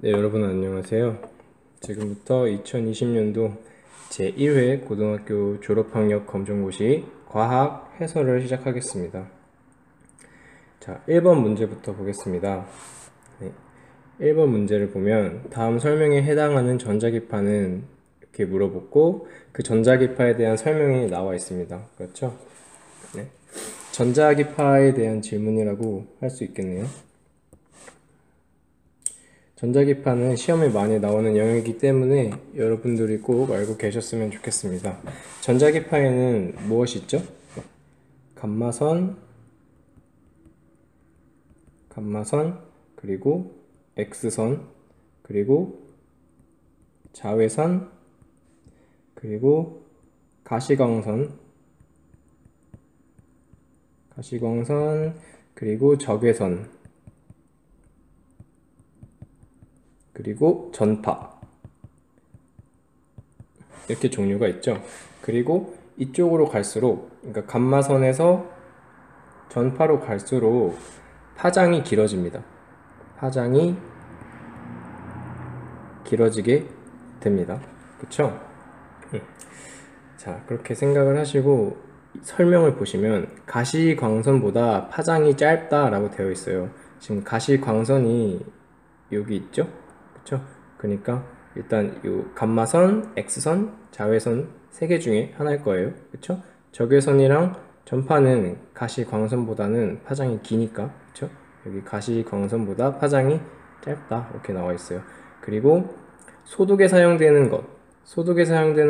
네, 여러분 안녕하세요. 지금부터 2020년도 제1회 고등학교 졸업학력 검정고시 과학 해설을 시작하겠습니다. 자, 1번 문제부터 보겠습니다. 네, 1번 문제를 보면 다음 설명에 해당하는 전자기파는 이렇게 물어보고 그 전자기파에 대한 설명이 나와 있습니다. 그렇죠? 네, 전자기파에 대한 질문이라고 할 수 있겠네요. 전자기파는 시험에 많이 나오는 영역이기 때문에 여러분들이 꼭 알고 계셨으면 좋겠습니다. 전자기파에는 무엇이 있죠? 감마선, 그리고 X선, 그리고 자외선, 그리고 가시광선, 그리고 적외선, 그리고 전파, 이렇게 종류가 있죠. 그리고 이쪽으로 갈수록, 그러니까 감마선에서 전파로 갈수록 파장이 길어집니다. 파장이 길어지게 됩니다. 그쵸? 자, 그렇게 생각을 하시고 설명을 보시면 가시광선보다 파장이 짧다라고 되어 있어요. 지금 가시광선이 여기 있죠? 그쵸? 그러니까 일단 요 감마선, X선, 자외선 세 개 중에 하나일 거예요. 그쵸? 적외선이랑 전파는 가시광선보다는 파장이 기니까, 그쵸? 여기 가시광선보다 파장이 짧다 이렇게 나와 있어요. 그리고 소독에 사용되는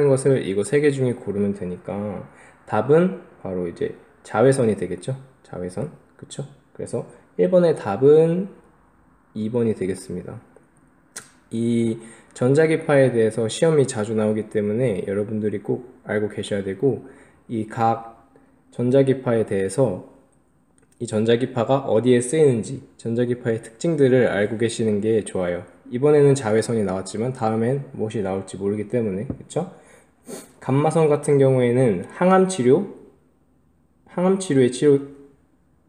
것을 이거 세 개 중에 고르면 되니까 답은 바로 이제 자외선이 되겠죠? 자외선. 그쵸? 그래서 1번의 답은 2번이 되겠습니다. 이 전자기파에 대해서 시험이 자주 나오기 때문에 여러분들이 꼭 알고 계셔야 되고, 이 각 전자기파에 대해서 이 전자기파가 어디에 쓰이는지, 전자기파의 특징들을 알고 계시는 게 좋아요. 이번에는 자외선이 나왔지만 다음엔 무엇이 나올지 모르기 때문에, 그쵸? 감마선 같은 경우에는 항암치료에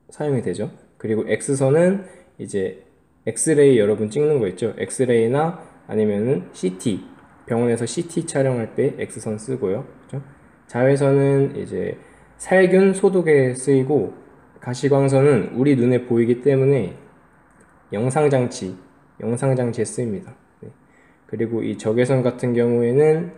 사용이 되죠. 그리고 X선은 이제 엑스레이 여러분 찍는 거 있죠. 엑스레이나 아니면은 CT, 병원에서 CT 촬영할 때 X선 쓰고요. 그죠? 자외선은 이제 살균 소독에 쓰이고, 가시광선은 우리 눈에 보이기 때문에 영상장치에 쓰입니다. 네. 그리고 이 적외선 같은 경우에는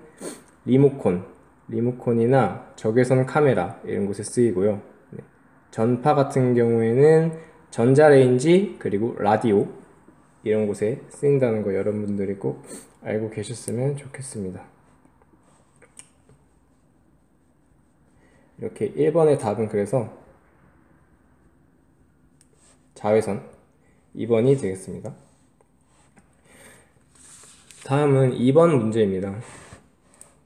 리모콘이나 적외선 카메라 이런 곳에 쓰이고요. 네. 전파 같은 경우에는 전자레인지 그리고 라디오 이런 곳에 쓰인다는 거 여러분들이 꼭 알고 계셨으면 좋겠습니다. 이렇게 1번의 답은 그래서 자외선 2번이 되겠습니다. 다음은 2번 문제입니다.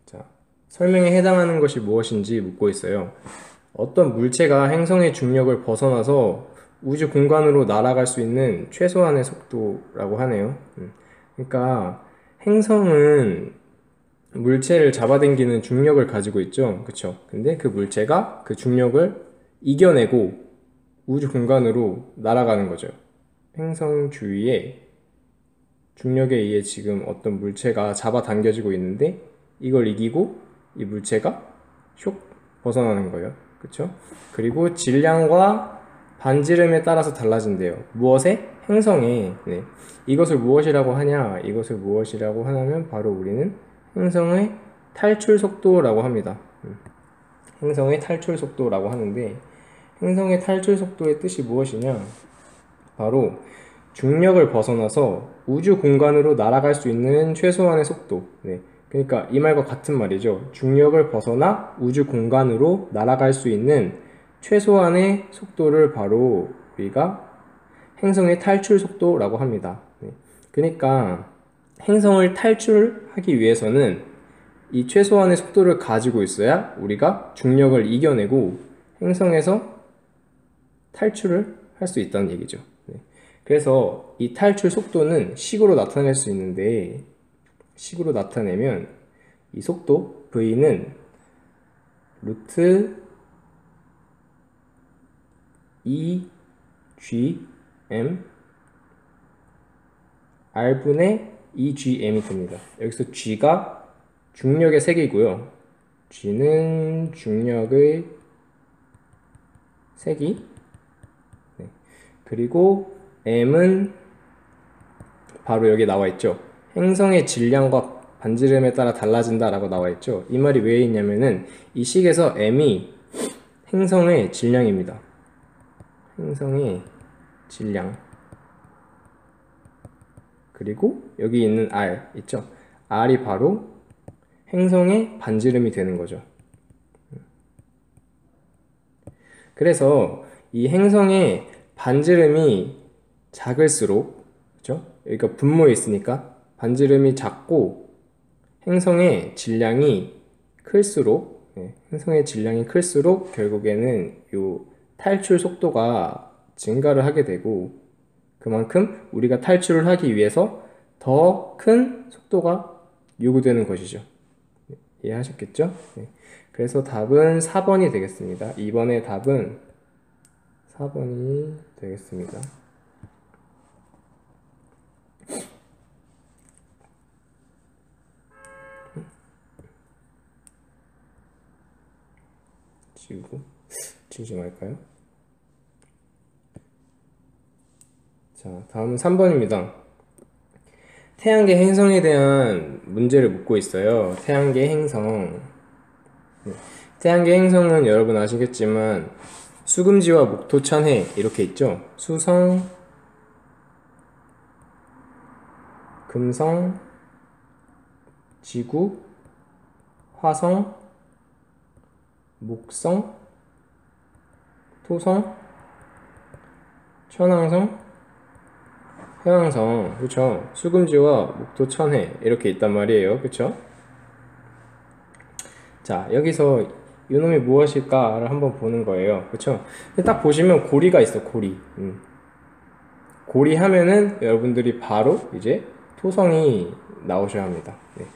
자, 설명에 해당하는 것이 무엇인지 묻고 있어요. 어떤 물체가 행성의 중력을 벗어나서 우주 공간으로 날아갈 수 있는 최소한의 속도라고 하네요. 그러니까 행성은 물체를 잡아당기는 중력을 가지고 있죠. 그쵸? 근데 그 물체가 그 중력을 이겨내고 우주 공간으로 날아가는 거죠. 행성 주위에 중력에 의해 지금 어떤 물체가 잡아당겨지고 있는데 이걸 이기고 이 물체가 슉 벗어나는 거예요. 그쵸? 그리고 질량과 반지름에 따라서 달라진대요. 무엇에? 행성에. 네. 이것을 무엇이라고 하냐면 바로 우리는 행성의 탈출 속도라고 합니다. 행성의 탈출 속도라고 하는데, 행성의 탈출 속도의 뜻이 무엇이냐? 바로 중력을 벗어나서 우주 공간으로 날아갈 수 있는 최소한의 속도. 네. 그러니까 이 말과 같은 말이죠. 중력을 벗어나 우주 공간으로 날아갈 수 있는 최소한의 속도를 바로 우리가 행성의 탈출 속도라고 합니다. 네. 그러니까 행성을 탈출하기 위해서는 이 최소한의 속도를 가지고 있어야 우리가 중력을 이겨내고 행성에서 탈출을 할 수 있다는 얘기죠. 네. 그래서 이 탈출 속도는 식으로 나타낼 수 있는데, 식으로 나타내면 이 속도 V는 루트 EGM R분의 2gm이 됩니다. 여기서 g가 중력의 세기고요. g는 중력의 세기. 네. 그리고 m은 바로 여기 나와 있죠. 행성의 질량과 반지름에 따라 달라진다라고 나와 있죠. 이 말이 왜 있냐면은 이 식에서 m이 행성의 질량입니다. 행성의 질량. 그리고 여기 있는 R 있죠. R이 바로 행성의 반지름이 되는 거죠. 그래서 이 행성의 반지름이 작을수록, 그렇죠? 여기가 분모에 있으니까 반지름이 작고 행성의 질량이 클수록, 행성의 질량이 클수록 결국에는 요 탈출 속도가 증가를 하게 되고, 그만큼 우리가 탈출을 하기 위해서 더 큰 속도가 요구되는 것이죠. 이해하셨겠죠? 네. 그래서 답은 4번이 되겠습니다. 2번의 답은 4번이 되겠습니다. 지우지 말까요? 자, 다음은 3번입니다. 태양계 행성에 대한 문제를 묻고 있어요. 태양계 행성. 태양계 행성은 여러분 아시겠지만 수금지와 목토천해 이렇게 있죠. 수성, 금성, 지구, 화성, 목성, 토성, 천왕성, 해왕성. 그쵸? 수금지와 목토천해 이렇게 있단 말이에요. 그쵸? 자, 여기서 이놈이 무엇일까를 한번 보는 거예요. 그쵸? 딱 보시면 고리가 있어. 고리. 고리 하면은 여러분들이 바로 이제 토성이 나오셔야 합니다. 네.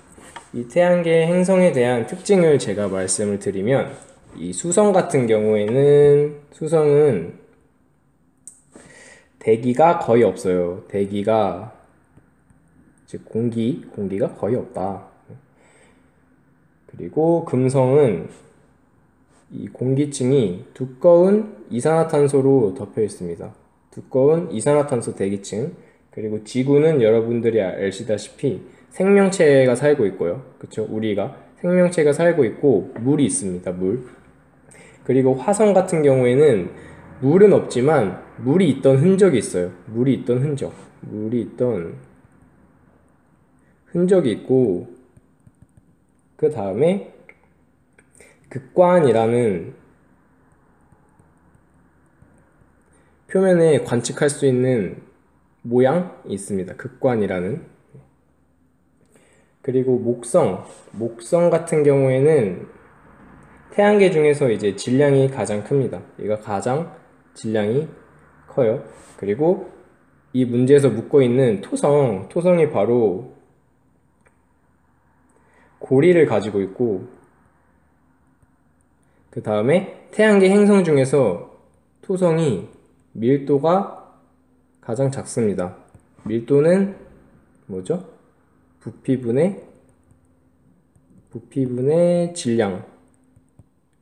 이 태양계 행성에 대한 특징을 제가 말씀을 드리면, 이 수성 같은 경우에는, 수성은 대기가 거의 없어요. 대기가, 즉 공기가 거의 없다. 그리고 금성은 이 공기층이 두꺼운 이산화탄소로 덮여 있습니다. 두꺼운 이산화탄소 대기층. 그리고 지구는 여러분들이 아시다시피 생명체가 살고 있고요. 그쵸? 우리가 생명체가 살고 있고 물이 있습니다. 물. 그리고 화성 같은 경우에는 물은 없지만 물이 있던 흔적이 있어요. 물이 있던 흔적이 있고, 그 다음에 극관이라는 표면에 관측할 수 있는 모양이 있습니다. 극관이라는. 그리고 목성 같은 경우에는 태양계 중에서 이제 질량이 가장 큽니다. 얘가 가장 질량이 커요. 그리고 이 문제에서 묻고 있는 토성이 바로 고리를 가지고 있고, 그 다음에 태양계 행성 중에서 토성이 밀도가 가장 작습니다. 밀도는 뭐죠? 부피분의 질량.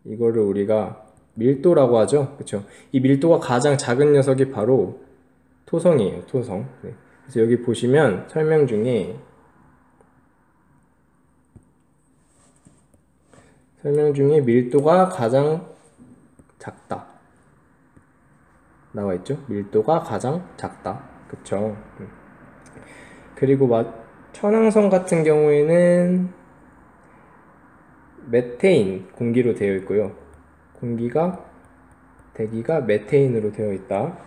이거를 우리가 밀도라고 하죠. 그쵸? 이 밀도가 가장 작은 녀석이 바로 토성이에요. 토성. 네. 그래서 여기 보시면 설명 중에 밀도가 가장 작다 나와 있죠. 밀도가 가장 작다. 그쵸? 그리고 천왕성 같은 경우에는 메테인 공기로 되어 있고요. 대기가 메테인으로 되어 있다.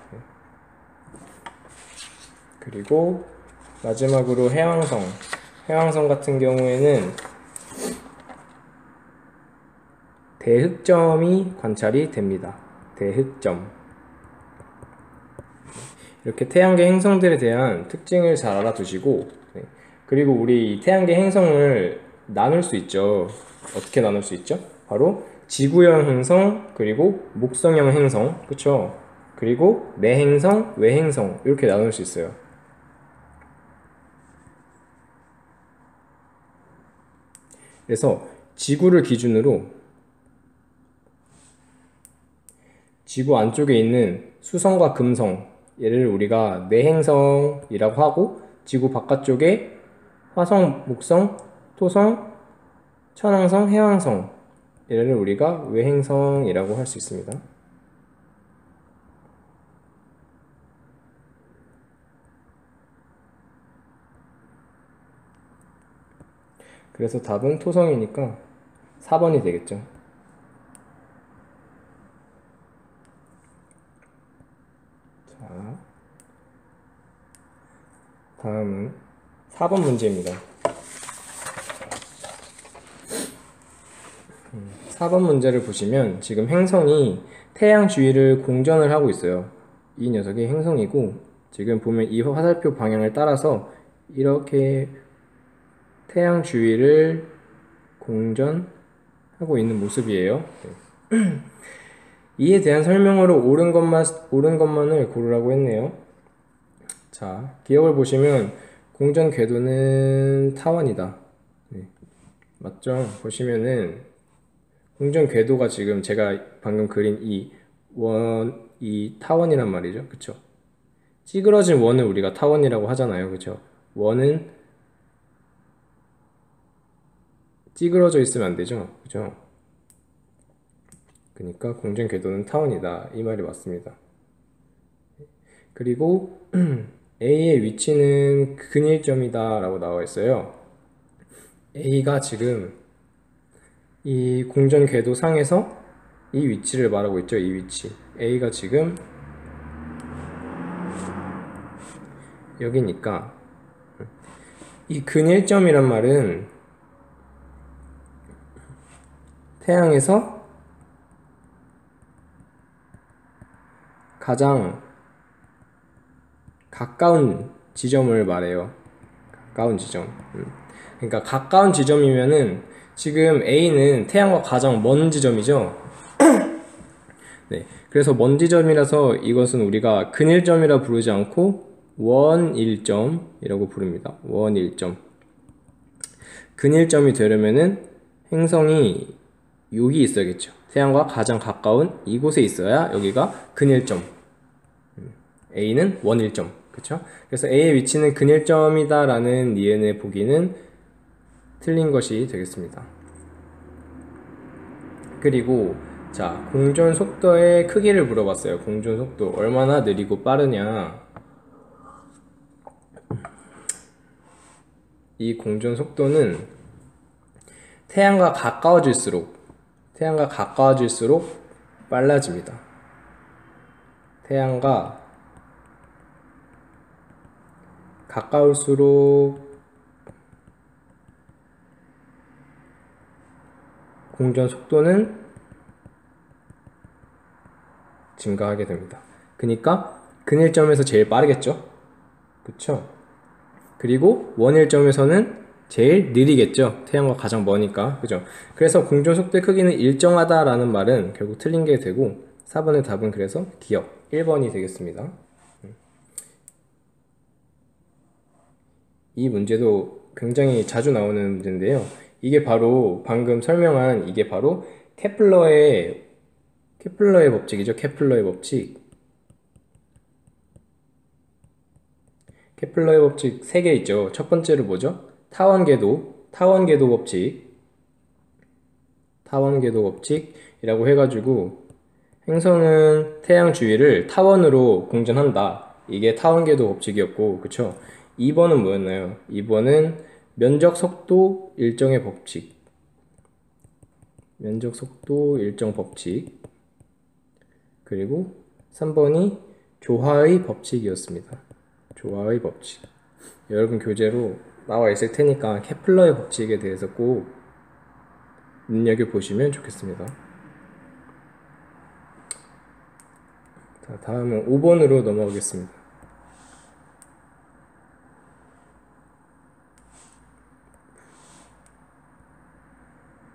그리고 마지막으로 해왕성 같은 경우에는 대흑점이 관찰이 됩니다. 대흑점. 이렇게 태양계 행성들에 대한 특징을 잘 알아두시고, 그리고 우리 태양계 행성을 나눌 수 있죠. 어떻게 나눌 수 있죠? 바로 지구형 행성, 그리고 목성형 행성, 그쵸? 그리고 내행성, 외행성 이렇게 나눌 수 있어요. 그래서 지구를 기준으로 지구 안쪽에 있는 수성과 금성, 얘를 우리가 내행성이라고 하고, 지구 바깥쪽에 화성, 목성, 토성, 천왕성, 해왕성, 얘를 우리가 외행성이라고 할 수 있습니다. 그래서 답은 토성이니까 4번이 되겠죠. 자, 다음은 4번 문제입니다. 4번 문제를 보시면 지금 행성이 태양 주위를 공전을 하고 있어요. 이 녀석이 행성이고, 지금 보면 이 화살표 방향을 따라서 이렇게 태양 주위를 공전하고 있는 모습이에요. 네. 이에 대한 설명으로 옳은 것만을 고르라고 했네요. 자, 기억을 보시면 공전 궤도는 타원이다. 네. 맞죠? 보시면은 공전 궤도가 지금 제가 방금 그린 이 타원이란 말이죠. 그쵸? 찌그러진 원을 우리가 타원이라고 하잖아요. 그쵸? 원은 찌그러져 있으면 안 되죠. 그죠? 그러니까 공전 궤도는 타원이다. 이 말이 맞습니다. 그리고 A의 위치는 근일점이다 라고 나와 있어요. A가 지금 이 공전 궤도 상에서 이 위치를 말하고 있죠. 이 위치. A가 지금 여기니까 이 근일점이란 말은 태양에서 가장 가까운 지점을 말해요. 가까운 지점. 그러니까 가까운 지점이면은 지금 A는 태양과 가장 먼 지점이죠. 네. 그래서 먼 지점이라서 이것은 우리가 근일점이라 부르지 않고 원일점이라고 부릅니다. 원일점. 근일점이 되려면은 행성이 여기 있어야겠죠. 태양과 가장 가까운 이곳에 있어야 여기가 근일점. A는 원일점. 그쵸? 그래서 A의 위치는 근일점이다 라는 니은의 보기는 틀린 것이 되겠습니다. 그리고 자, 공전 속도의 크기를 물어봤어요. 공전 속도 얼마나 느리고 빠르냐. 이 공전 속도는 태양과 가까워질수록 빨라집니다. 태양과 가까울수록 공전 속도는 증가하게 됩니다. 그러니까 근일점에서 제일 빠르겠죠? 그쵸? 그리고 원일점에서는 제일 느리겠죠? 태양과 가장 머니까. 그죠? 그래서 공전 속도의 크기는 일정하다라는 말은 결국 틀린 게 되고 4번의 답은 그래서 기억 1번이 되겠습니다. 이 문제도 굉장히 자주 나오는 문제인데요. 이게 바로 방금 설명한 이게 바로 케플러의 법칙이죠. 케플러의 법칙. 케플러의 법칙 3개 있죠. 첫 번째로 뭐죠? 타원궤도 법칙이라고 해가지고 행성은 태양 주위를 타원으로 공전한다. 이게 타원궤도 법칙이었고, 그쵸? 2번은 뭐였나요? 2번은 면적 속도 일정의 법칙. 그리고 3번이 조화의 법칙이었습니다. 조화의 법칙. 여러분 교재로 나와 있을 테니까 케플러의 법칙에 대해서 꼭 눈여겨보시면 좋겠습니다. 자, 다음은 5번으로 넘어가겠습니다.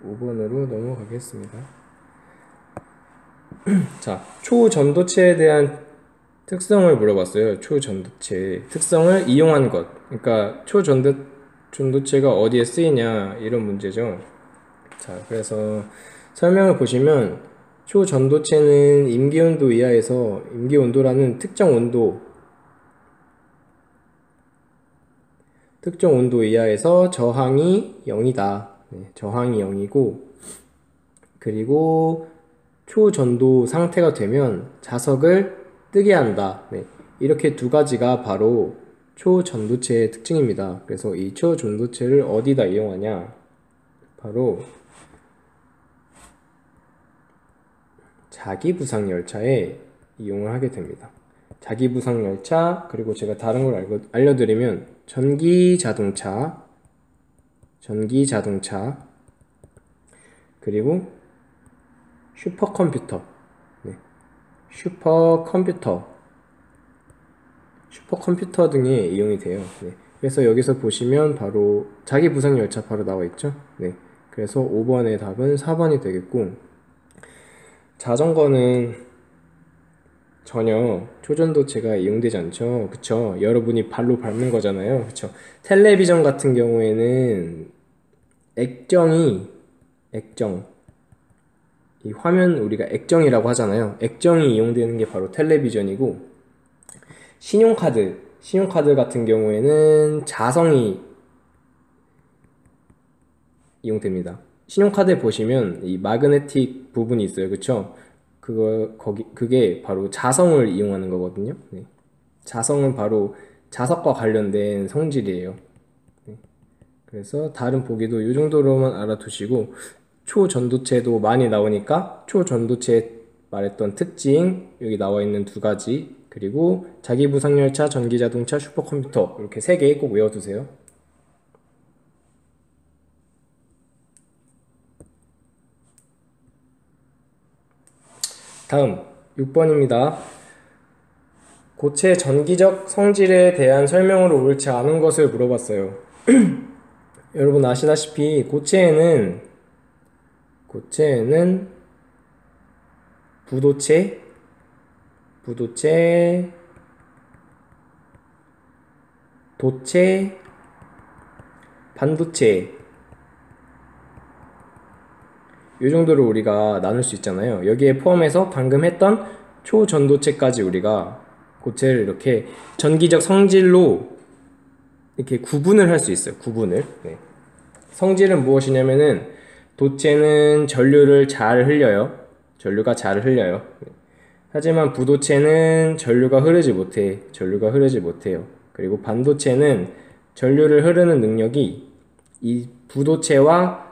5번으로 넘어가겠습니다. 자, 초전도체에 대한 특성을 물어봤어요. 초전도체 특성을 이용한 것. 그러니까 초전도체가 어디에 쓰이냐 이런 문제죠. 자, 그래서 설명을 보시면 초전도체는 임기온도 이하에서 임기온도라는 특정 온도 이하에서 저항이 0이다. 네, 저항이 0이고, 그리고 초전도 상태가 되면 자석을 뜨게 한다. 네, 이렇게 두 가지가 바로 초전도체의 특징입니다. 그래서 이 초전도체를 어디다 이용하냐? 바로 자기부상열차에 이용을 하게 됩니다. 자기부상열차, 그리고 제가 다른 걸 알려드리면 전기자동차, 그리고 슈퍼컴퓨터, 네, 슈퍼컴퓨터 등에 이용이 돼요. 네, 그래서 여기서 보시면 바로 자기부상열차 바로 나와 있죠. 네, 그래서 5번의 답은 4번이 되겠고, 자전거는 전혀 초전도체가 이용되지 않죠. 그쵸? 여러분이 발로 밟는 거잖아요. 그쵸? 텔레비전 같은 경우에는 이 화면 우리가 액정이라고 하잖아요. 액정이 이용되는 게 바로 텔레비전이고, 신용카드 같은 경우에는 자성이 이용됩니다. 신용카드에 보시면 이 마그네틱 부분이 있어요. 그쵸? 그게 바로 자성을 이용하는 거거든요. 네. 자성은 바로 자석과 관련된 성질이에요. 네. 그래서 다른 보기도 이 정도로만 알아두시고, 초전도체도 많이 나오니까 초전도체 말했던 특징, 여기 나와 있는 두 가지, 그리고 자기부상열차, 전기자동차, 슈퍼컴퓨터, 이렇게 세 개 꼭 외워두세요. 다음 6번입니다. 고체 전기적 성질에 대한 설명으로 옳지 않은 것을 물어봤어요. 여러분 아시다시피 고체에는 부도체, 도체, 반도체, 이 정도로 우리가 나눌 수 있잖아요. 여기에 포함해서 방금 했던 초전도체까지 우리가 고체를 이렇게 전기적 성질로 이렇게 구분을 할 수 있어요. 네. 성질은 무엇이냐면은, 도체는 전류가 잘 흘려요. 네. 하지만 부도체는 전류가 흐르지 못해요. 그리고 반도체는 전류를 흐르는 능력이 이 부도체와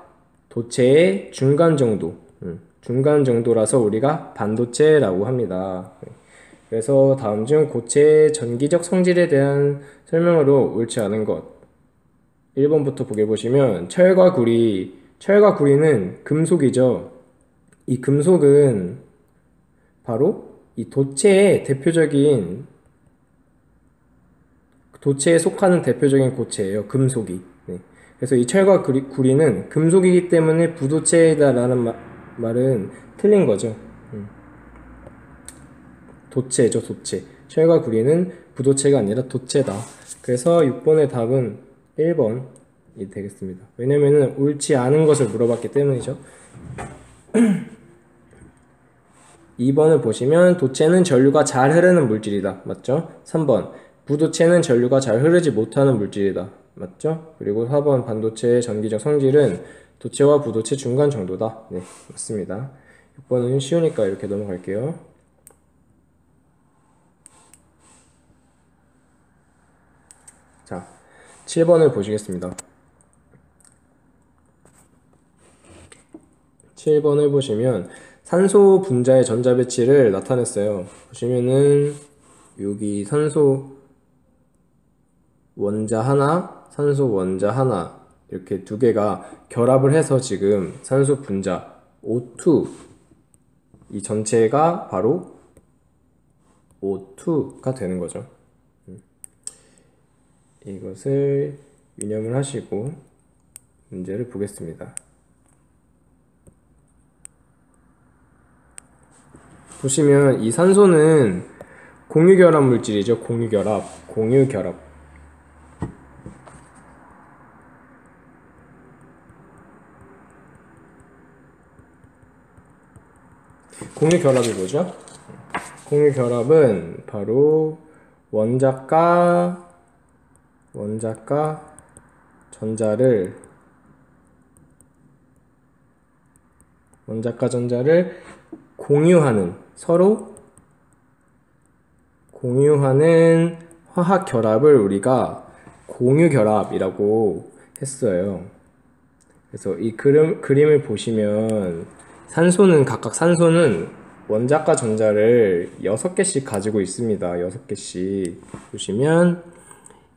도체의 중간 정도라서 우리가 반도체라고 합니다. 그래서 다음 중 고체의 전기적 성질에 대한 설명으로 옳지 않은 것, 1번부터 보게 보시면 철과 구리는 금속이죠. 이 금속은 바로 이 도체에 속하는 대표적인 고체예요. 금속이. 네. 그래서 이 철과 구리는 금속이기 때문에 부도체이다라는 말은 틀린 거죠. 도체죠, 도체. 철과 구리는 부도체가 아니라 도체다. 그래서 6번의 답은 1번이 되겠습니다. 왜냐면은 옳지 않은 것을 물어봤기 때문이죠. 2번을 보시면 도체는 전류가 잘 흐르는 물질이다. 맞죠? 3번 부도체는 전류가 잘 흐르지 못하는 물질이다. 맞죠? 그리고 4번 반도체의 전기적 성질은 도체와 부도체 중간 정도다. 네, 맞습니다. 6번은 쉬우니까 이렇게 넘어갈게요. 자, 7번을 보시겠습니다. 7번을 보시면 산소 분자의 전자 배치를 나타냈어요. 보시면은 여기 산소 원자 하나, 산소 원자 하나, 이렇게 두 개가 결합을 해서 지금 산소 분자 O2, 이 전체가 바로 O2가 되는 거죠. 이것을 유념을 하시고 문제를 보겠습니다. 보시면 이 산소는 공유결합 물질이죠. 공유결합. 공유 결합이 뭐죠? 공유 결합은 바로 원자과 전자를 공유하는, 서로 공유하는 화학 결합을 우리가 공유 결합이라고 했어요. 그래서 이 그림을 보시면 각각 산소는 원자과 전자를 6개씩 가지고 있습니다. 6개씩. 보시면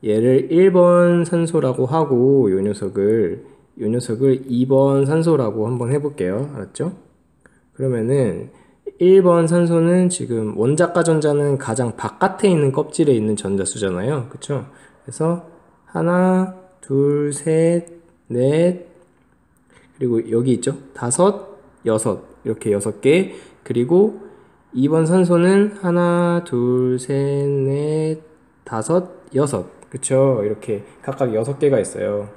얘를 1번 산소라고 하고 요 녀석을 2번 산소라고 한번 해볼게요. 알았죠? 그러면은 1번 산소는 지금 원자과 전자는 가장 바깥에 있는 껍질에 있는 전자수잖아요. 그쵸? 그래서 하나, 둘, 셋, 넷, 그리고 여기 있죠? 5, 6 이렇게 6개. 그리고 2번 산소는 하나, 둘, 셋, 넷, 5, 6 그쵸? 이렇게 각각 6개가 있어요.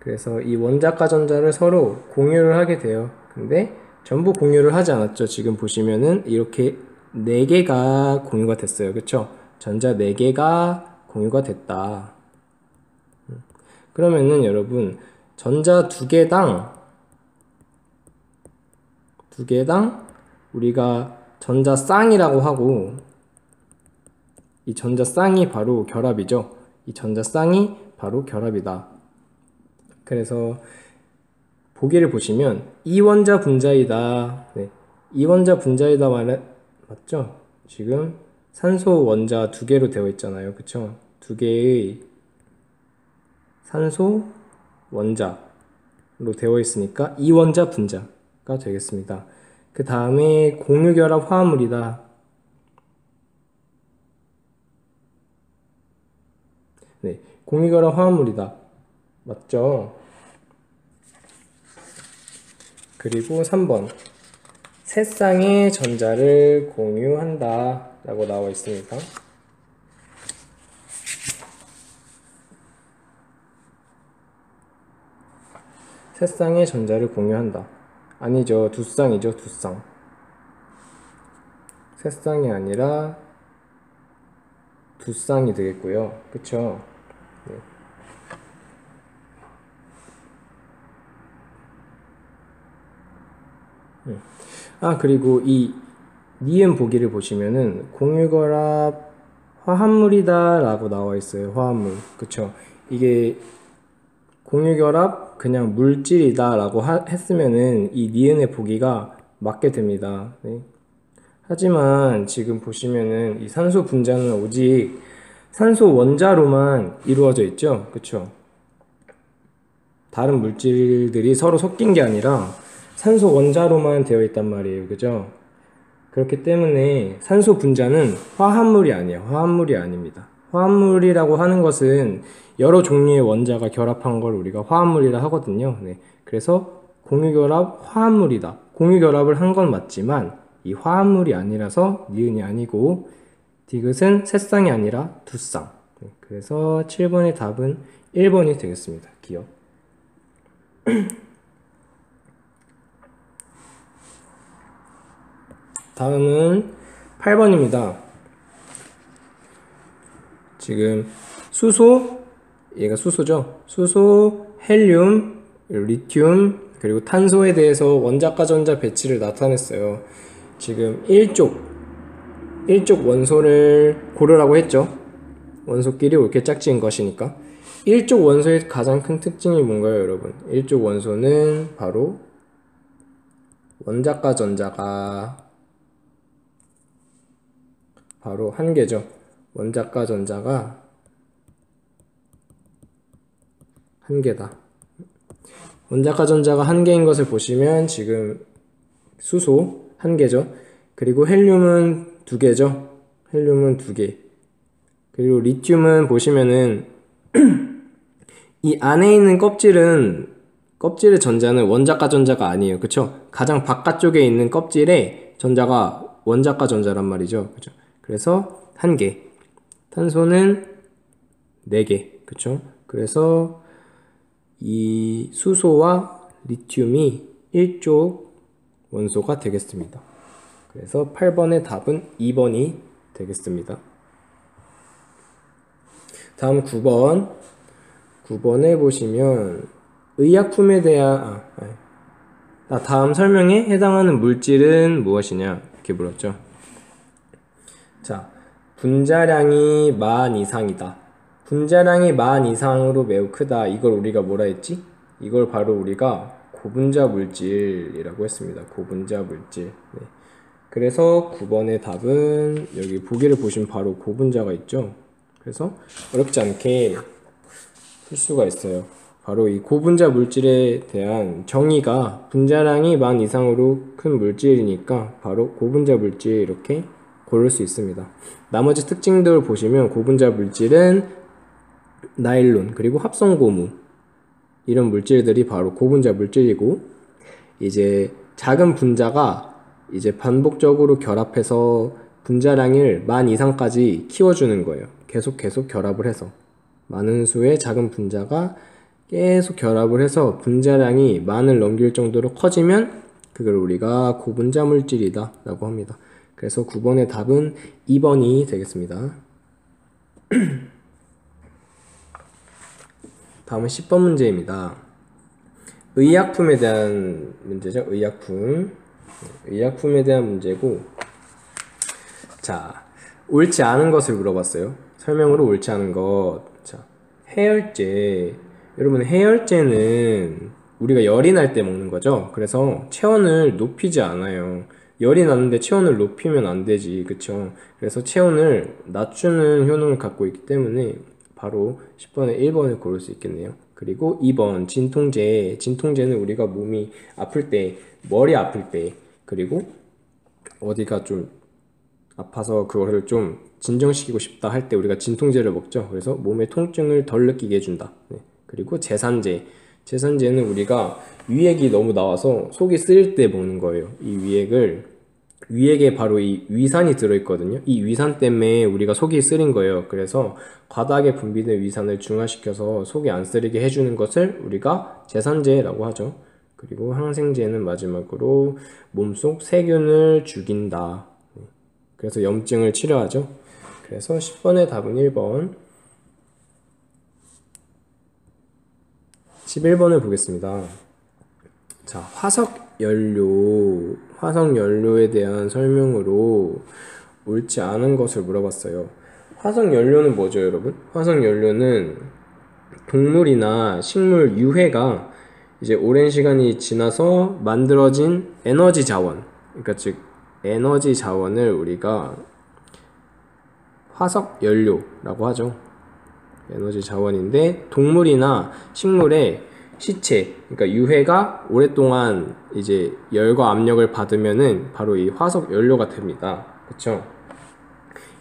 그래서 이 원자과 전자를 서로 공유를 하게 돼요. 근데 전부 공유를 하지 않았죠. 지금 보시면은 이렇게 4개가 공유가 됐어요. 그쵸? 전자 4개가 공유가 됐다. 그러면은 여러분 전자 2개당 우리가 전자 쌍이라고 하고, 이 전자 쌍이 바로 결합이죠. 이 전자 쌍이 바로 결합이다. 그래서 보기를 보시면 이원자 분자이다. 네, 이원자 분자이다 맞죠? 지금 산소 원자 2개로 되어 있잖아요. 그쵸? 2개의 산소 원자로 되어 있으니까 이원자 분자가 되겠습니다. 그 다음에 공유결합 화합물이다. 네, 공유결합 화합물이다. 맞죠? 그리고 3번 세 쌍의 전자를 공유한다 라고 나와 있습니다. 세 쌍의 전자를 공유한다. 아니죠. 2쌍이죠. 2쌍. 세 쌍이 아니라 2쌍이 되겠고요. 그쵸? 네. 그리고 이 니은 보기를 보시면은 공유결합 화합물이다 라고 나와 있어요. 화합물. 그쵸? 이게 공유결합 그냥 물질이다 라고 했으면은 이 니은의 보기가 맞게 됩니다. 네. 하지만 지금 보시면은 이 산소 분자는 오직 산소 원자로만 이루어져 있죠. 그쵸? 다른 물질들이 서로 섞인 게 아니라 산소 원자로만 되어 있단 말이에요. 그죠? 그렇기 때문에 산소 분자는 화합물이 아니에요. 화합물이 아닙니다. 화합물이라고 하는 것은 여러 종류의 원자가 결합한 걸 우리가 화합물이라 하거든요. 네. 그래서 공유결합 화합물이다. 공유결합을 한 건 맞지만 이 화합물이 아니라서 니은이 아니고 디귿은 세 쌍이 아니라 2쌍. 네. 그래서 7번의 답은 1번이 되겠습니다. 기억. 다음은 8번입니다. 지금 수소, 얘가 수소죠. 수소, 헬륨, 리튬, 그리고 탄소에 대해서 원자과 전자 배치를 나타냈어요. 지금 1쪽 원소를 고르라고 했죠. 원소끼리 이렇게 짝지은 것이니까. 1쪽 원소의 가장 큰 특징이 뭔가요, 여러분? 1쪽 원소는 바로 원자과 전자가 바로 한 개죠. 원자과 전자가 한 개다. 원자과 전자가 한 개인 것을 보시면 지금 수소 한 개죠. 그리고 헬륨은 2개죠. 헬륨은 2개. 그리고 리튬은 보시면은 이 안에 있는 껍질의 전자는 원자과 전자가 아니에요. 그쵸? 가장 바깥쪽에 있는 껍질의 전자가 원자과 전자란 말이죠. 그쵸? 그래서 1개. 탄소는 4개. 그쵸? 그래서 이 수소와 리튬이 1쪽 원소가 되겠습니다. 그래서 8번의 답은 2번이 되겠습니다. 다음 9번. 9번에 보시면 의약품에 대한 다음 설명에 해당하는 물질은 무엇이냐 이렇게 물었죠. 자, 분자량이 만 이상이다. 분자량이 만 이상으로 매우 크다. 이걸 우리가 뭐라 했지? 이걸 바로 우리가 고분자 물질이라고 했습니다. 고분자 물질. 네. 그래서 9번의 답은 여기 보기를 보시면 바로 고분자가 있죠. 그래서 어렵지 않게 풀 수가 있어요. 바로 이 고분자 물질에 대한 정의가 분자량이 만 이상으로 큰 물질이니까 바로 고분자 물질 이렇게 고를 수 있습니다. 나머지 특징들을 보시면 고분자 물질은 나일론 그리고 합성고무 이런 물질들이 바로 고분자 물질이고, 이제 작은 분자가 이제 반복적으로 결합해서 분자량을 만 이상까지 키워주는 거예요. 계속 결합을 해서 많은 수의 작은 분자가 계속 결합을 해서 분자량이 만을 넘길 정도로 커지면 그걸 우리가 고분자 물질이다 라고 합니다. 그래서 9번의 답은 2번이 되겠습니다. 다음은 10번 문제입니다. 의약품에 대한 문제죠. 의약품에 대한 문제고, 자, 옳지 않은 것을 물어봤어요. 설명으로 옳지 않은 것. 자, 해열제. 여러분, 해열제는 우리가 열이 날 때 먹는 거죠. 그래서 체온을 높이지 않아요. 열이 나는데 체온을 높이면 안 되지, 그쵸? 그래서 체온을 낮추는 효능을 갖고 있기 때문에 바로 10번에 1번을 고를 수 있겠네요. 그리고 2번 진통제. 진통제는 우리가 몸이 아플 때, 머리 아플 때, 그리고 어디가 좀 아파서 그거를 좀 진정시키고 싶다 할 때 우리가 진통제를 먹죠. 그래서 몸의 통증을 덜 느끼게 해준다. 네. 그리고 제산제. 제산제는 우리가 위액이 너무 나와서 속이 쓰릴 때 먹는 거예요. 이 위액에 바로 이 위산이 들어있거든요. 이 위산 때문에 우리가 속이 쓰린 거예요. 그래서 과다하게 분비된 위산을 중화시켜서 속이 안 쓰리게 해주는 것을 우리가 제산제라고 하죠. 그리고 항생제는 마지막으로 몸속 세균을 죽인다. 그래서 염증을 치료하죠. 그래서 10번의 답은 1번. 11번을 보겠습니다. 자, 화석연료에 대한 설명으로 옳지 않은 것을 물어봤어요. 화석연료는 뭐죠, 여러분? 화석연료는 동물이나 식물 유해가 이제 오랜 시간이 지나서 만들어진 에너지 자원, 그러니까 즉 에너지 자원을 우리가 화석연료라고 하죠. 에너지 자원인데, 동물이나 식물의 시체, 그러니까 유해가 오랫동안 이제 열과 압력을 받으면은 바로 이 화석 연료가 됩니다. 그쵸?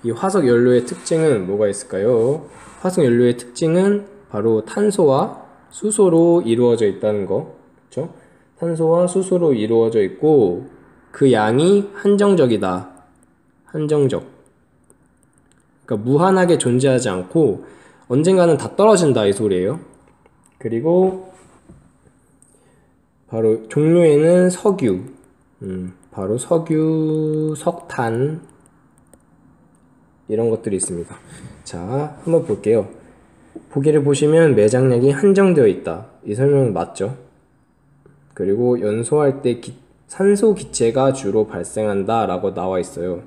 이 화석 연료의 특징은 뭐가 있을까요? 화석 연료의 특징은 바로 탄소와 수소로 이루어져 있다는 거. 그쵸? 탄소와 수소로 이루어져 있고, 그 양이 한정적이다. 한정적. 그러니까 무한하게 존재하지 않고 언젠가는 다 떨어진다, 이 소리예요. 그리고 바로 종류에는 석유, 바로 석유, 석탄 이런 것들이 있습니다. 자, 한번 볼게요. 보기를 보시면 매장량이 한정되어 있다. 이 설명은 맞죠? 그리고 연소할 때 산소 기체가 주로 발생한다 라고 나와 있어요.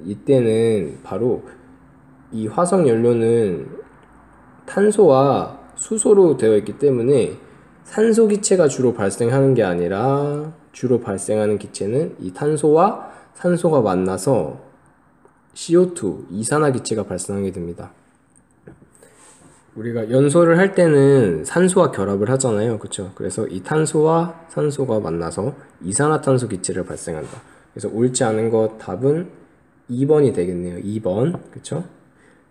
이때는 바로 이 화석연료는 탄소와 수소로 되어 있기 때문에 산소 기체가 주로 발생하는 게 아니라 주로 발생하는 기체는 이 탄소와 산소가 만나서 CO2, 이산화기체가 발생하게 됩니다. 우리가 연소를 할 때는 산소와 결합을 하잖아요. 그쵸? 그래서 이 탄소와 산소가 만나서 이산화탄소 기체를 발생한다. 그래서 옳지 않은 것 답은 2번이 되겠네요. 2번. 그쵸?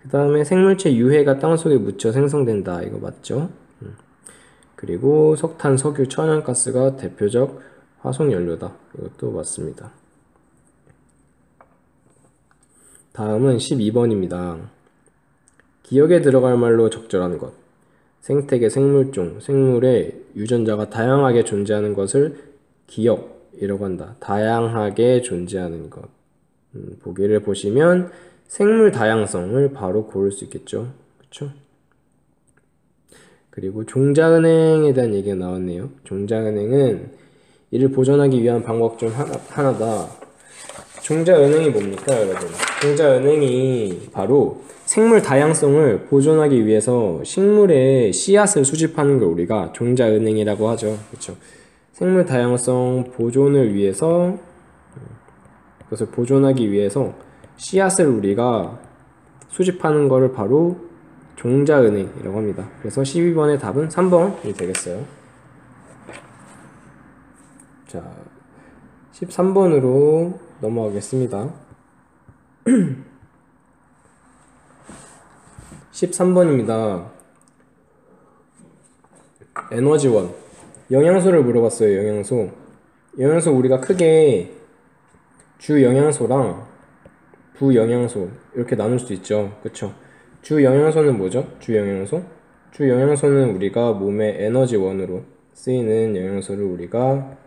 그 다음에 생물체 유해가 땅속에 묻혀 생성된다. 이거 맞죠? 그리고 석탄, 석유, 천연가스가 대표적 화석연료다. 이것도 맞습니다. 다음은 12번입니다. 기억에 들어갈 말로 적절한 것. 생태계 생물종, 생물의 유전자가 다양하게 존재하는 것을 기억, 이라고 한다. 다양하게 존재하는 것. 보기를 보시면 생물 다양성을 바로 고를 수 있겠죠. 그쵸? 그리고 종자은행에 대한 얘기가 나왔네요. 종자은행은 이를 보존하기 위한 방법 중 하나다. 종자은행이 뭡니까, 여러분? 종자은행이 바로 생물 다양성을 보존하기 위해서 식물의 씨앗을 수집하는 걸 우리가 종자은행이라고 하죠. 그렇죠? 생물 다양성 보존을 위해서, 그것을 보존하기 위해서 씨앗을 우리가 수집하는 것을 바로 종자은행이라고 합니다. 그래서 12번의 답은 3번이 되겠어요. 자, 13번으로 넘어가겠습니다. 13번입니다. 에너지원. 영양소를 물어봤어요. 영양소. 영양소 우리가 크게 주영양소랑 부영양소 이렇게 나눌 수 있죠. 그쵸? 주영양소는 뭐죠? 주영양소? 주영양소는 우리가 몸의 에너지원으로 쓰이는 영양소를 우리가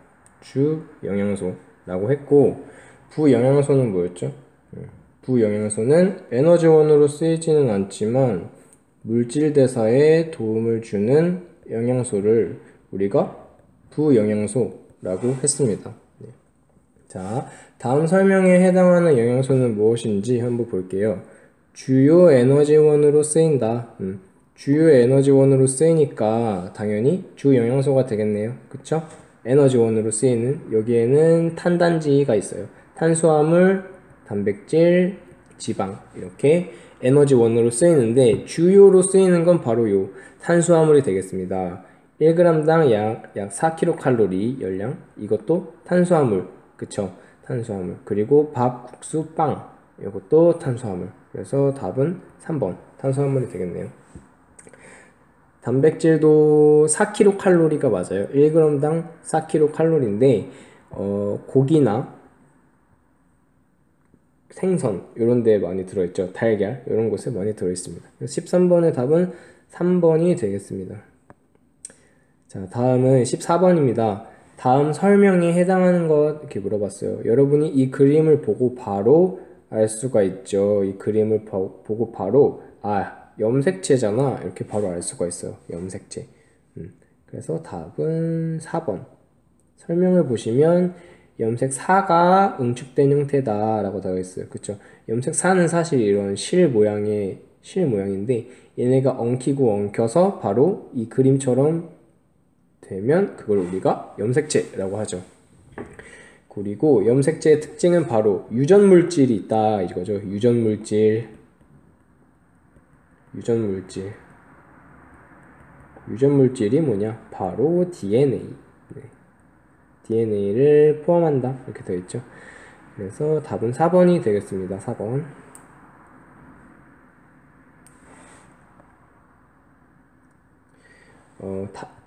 주영양소라고 했고, 부영양소는 뭐였죠? 부영양소는 에너지원으로 쓰이지는 않지만 물질 대사에 도움을 주는 영양소를 우리가 부영양소라고 했습니다. 자, 다음 설명에 해당하는 영양소는 무엇인지 한번 볼게요. 주요 에너지원으로 쓰인다. 주요 에너지원으로 쓰이니까 당연히 주 영양소가 되겠네요. 그쵸? 에너지원으로 쓰이는, 여기에는 탄단지가 있어요. 탄수화물, 단백질, 지방, 이렇게 에너지원으로 쓰이는데 주요로 쓰이는 건 바로 요 탄수화물이 되겠습니다. 1g당 약 4kcal 열량, 이것도 탄수화물. 그쵸? 탄수화물. 그리고 밥, 국수, 빵, 이것도 탄수화물. 그래서 답은 3번 탄수화물이 되겠네요. 단백질도 4kcal가 맞아요. 1g당 4kcal인데 고기나 생선 이런 데 많이 들어있죠. 달걀 이런 곳에 많이 들어있습니다. 그래서 13번의 답은 3번이 되겠습니다. 자, 다음은 14번입니다. 다음 설명에 해당하는 것 이렇게 물어봤어요. 여러분이 이 그림을 보고 바로 알 수가 있죠. 이 그림을 보고 바로 염색체잖아 이렇게 바로 알 수가 있어요. 염색체. 그래서 답은 4번. 설명을 보시면 염색4가 응축된 형태다 라고 되어 있어요. 그쵸? 염색4는 사실 이런 실 모양인데 얘네가 엉키고 엉켜서 바로 이 그림처럼 되면 그걸 우리가 염색체라고 하죠. 그리고 염색체의 특징은 바로 유전물질이 있다 이거죠. 유전물질이 뭐냐? 바로 DNA. DNA를 포함한다 이렇게 되어 있죠. 그래서 답은 4번이 되겠습니다. 4번.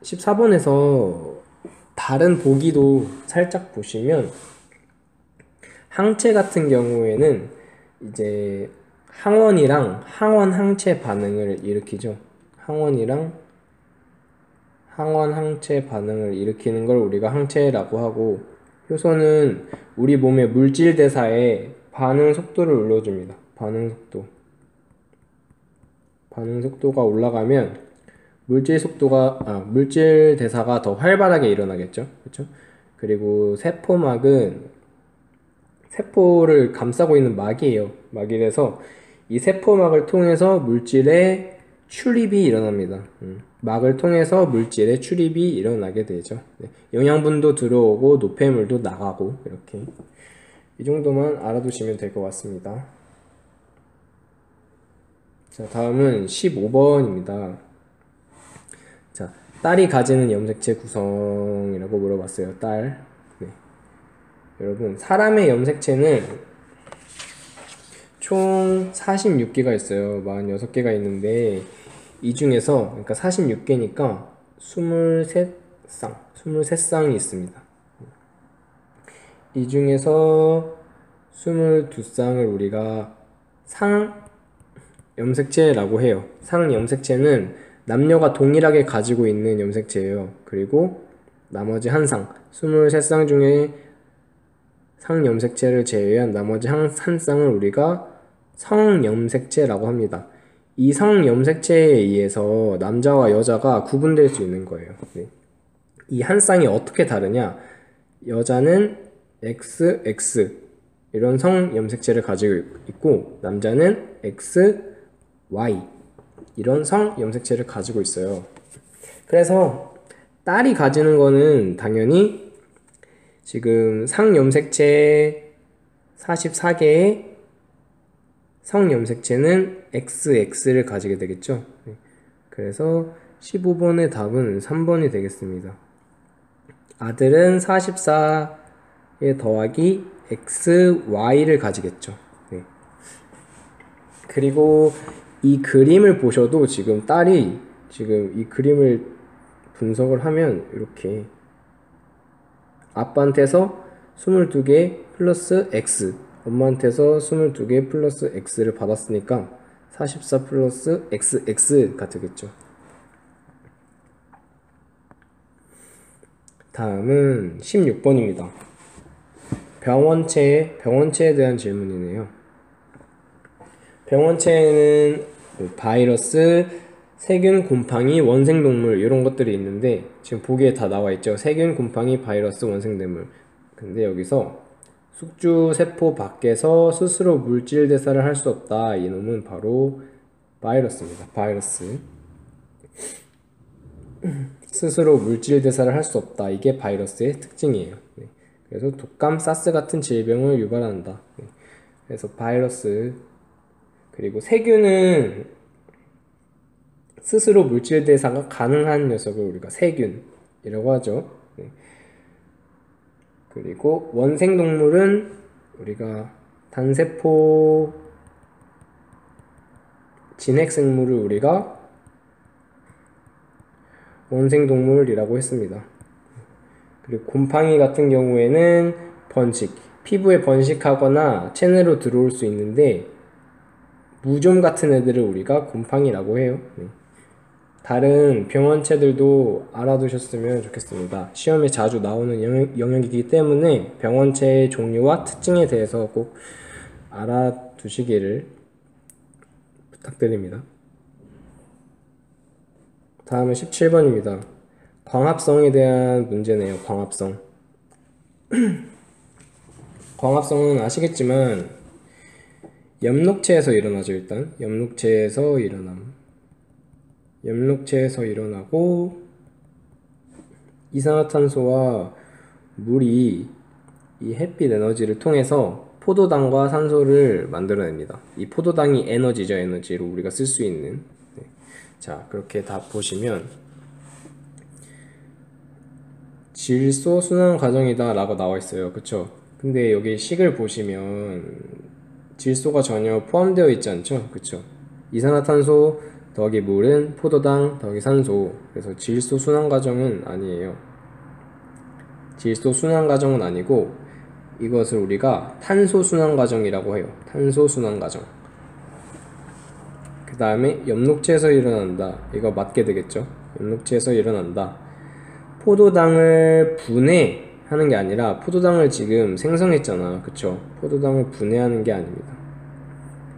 14번에서 다른 보기도 살짝 보시면 항체 같은 경우에는 이제 항원이랑 항원 항체 반응을 일으키죠. 항원 항체 반응을 일으키는 걸 우리가 항체라고 하고, 효소는 우리 몸의 물질 대사에 반응 속도를 올려줍니다. 반응 속도가 올라가면 물질 대사가 더 활발하게 일어나겠죠. 그렇죠? 그리고 세포막은 세포를 감싸고 있는 막이에요. 막이라서 이 세포막을 통해서 물질의 출입이 일어납니다. 막을 통해서 물질의 출입이 일어나게 되죠. 네. 영양분도 들어오고 노폐물도 나가고 이렇게. 이 정도만 알아두시면 될 것 같습니다. 자, 다음은 15번입니다. 자, 딸이 가지는 염색체 구성이라고 물어봤어요. 딸. 네. 여러분, 사람의 염색체는 총 46개가 있어요. 46개가 있는데 이 중에서, 그러니까 46개니까 23쌍이 있습니다. 이 중에서 22쌍을 우리가 상염색체라고 해요. 상염색체는 남녀가 동일하게 가지고 있는 염색체예요. 그리고 나머지 한 쌍, 23쌍 중에 상염색체를 제외한 나머지 한 쌍을 우리가 성염색체라고 합니다. 이 성염색체에 의해서 남자와 여자가 구분될 수 있는 거예요. 네. 이 한 쌍이 어떻게 다르냐? 여자는 XX 이런 성염색체를 가지고 있고 남자는 XY 이런 성염색체를 가지고 있어요. 그래서 딸이 가지는 거는 당연히 지금 상염색체 44개의 성염색체는 XX를 가지게 되겠죠. 그래서 15번의 답은 3번이 되겠습니다. 아들은 44에 더하기 XY를 가지겠죠. 네. 그리고 이 그림을 보셔도 지금 딸이 지금 이 그림을 분석을 하면 이렇게 아빠한테서 22개 플러스 X 엄마한테서 22개 플러스 X를 받았으니까 44 플러스 XX가 되겠죠. 다음은 16번입니다. 병원체에 대한 질문이네요. 병원체에는 바이러스, 세균, 곰팡이, 원생동물 이런 것들이 있는데 지금 보기에 다 나와 있죠. 세균, 곰팡이, 바이러스, 원생동물. 근데 여기서 숙주 세포 밖에서 스스로 물질 대사를 할 수 없다. 이놈은 바로 바이러스입니다. 바이러스. 스스로 물질 대사를 할 수 없다. 이게 바이러스의 특징이에요. 네. 그래서 독감, 사스 같은 질병을 유발한다. 네. 그래서 바이러스. 그리고 세균은 스스로 물질 대사가 가능한 녀석을 우리가 세균이라고 하죠. 네. 그리고 원생동물은 우리가 단세포 진핵생물을 우리가 원생동물이라고 했습니다. 그리고 곰팡이 같은 경우에는 번식, 피부에 번식하거나 체내로 들어올 수 있는데 무좀 같은 애들을 우리가 곰팡이라고 해요. 네. 다른 병원체들도 알아두셨으면 좋겠습니다. 시험에 자주 나오는 영역이기 때문에 병원체의 종류와 특징에 대해서 꼭 알아두시기를 부탁드립니다. 다음은 17번입니다. 광합성에 대한 문제네요. 광합성. 광합성은 아시겠지만 엽록체에서 일어나죠. 일단 엽록체에서 일어나고 이산화탄소와 물이 이 햇빛 에너지를 통해서 포도당과 산소를 만들어냅니다. 이 포도당이 에너지죠. 에너지로 우리가 쓸 수 있는. 네. 자, 그렇게 다 보시면 질소 순환 과정이다 라고 나와 있어요. 그쵸? 근데 여기 식을 보시면 질소가 전혀 포함되어 있지 않죠? 그쵸? 이산화탄소 더하기 물은 포도당 더하기 산소. 그래서 질소 순환 과정은 아니에요. 질소 순환 과정은 아니고 이것을 우리가 탄소 순환 과정이라고 해요. 탄소 순환 과정. 그 다음에 엽록체에서 일어난다. 이거 맞게 되겠죠? 엽록체에서 일어난다. 포도당을 분해하는 게 아니라 포도당을 지금 생성했잖아. 그쵸? 포도당을 분해하는 게 아닙니다.